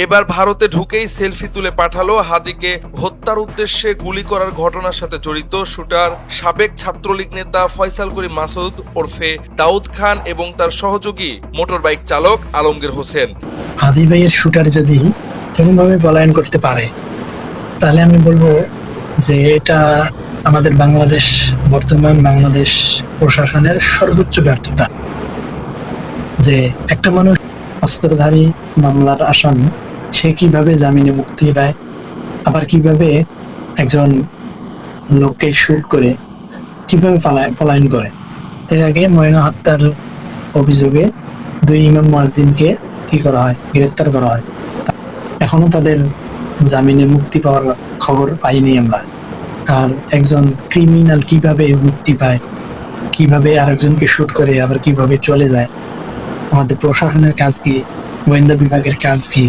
এবার ভারতে ঢুকেই সেলফি তুলে পাঠালো হাদিকে হত্যার উদ্দেশ্যে গুলি করার ঘটনার সাথে জড়িত শুটার সাবেক ছাত্রলীগ নেতা ফয়সাল করিম মাসুদ ওরফে দাউদ খান এবং তার সহযোগী মোটরবাইক চালক আলমগীর হোসেন। হাদি ভাইয়ের শুটার যদি এমনভাবে পলায়ন করতে পারে তাহলে আমি বলবো যে এটা আমাদের বর্তমান বাংলাদেশ প্রশাসনের সর্বোচ্চ ব্যর্থতা। যে একটা মানুষ অস্ত্রধারী মামলার আসামি, সে কিভাবে জামিনে মুক্তি পায়, আবার কিভাবে একজন লোককে শুট করে কিভাবে পলায়ন করে। এর আগে ময়না হত্যার অভিযোগে 2 ইমাম মুয়াজ্জিনকে গ্রেফতার করা হয়। এখনো তাদের জামিনে মুক্তি পাওয়ার খবর পাইনি আমরা। আর একজন ক্রিমিনাল কিভাবে মুক্তি পায়, কিভাবে আরেকজনকে শুট করে আবার কিভাবে চলে যায়, আমাদের প্রশাসনের কাজ কি, গোয়েন্দা বিভাগের কাজ কি?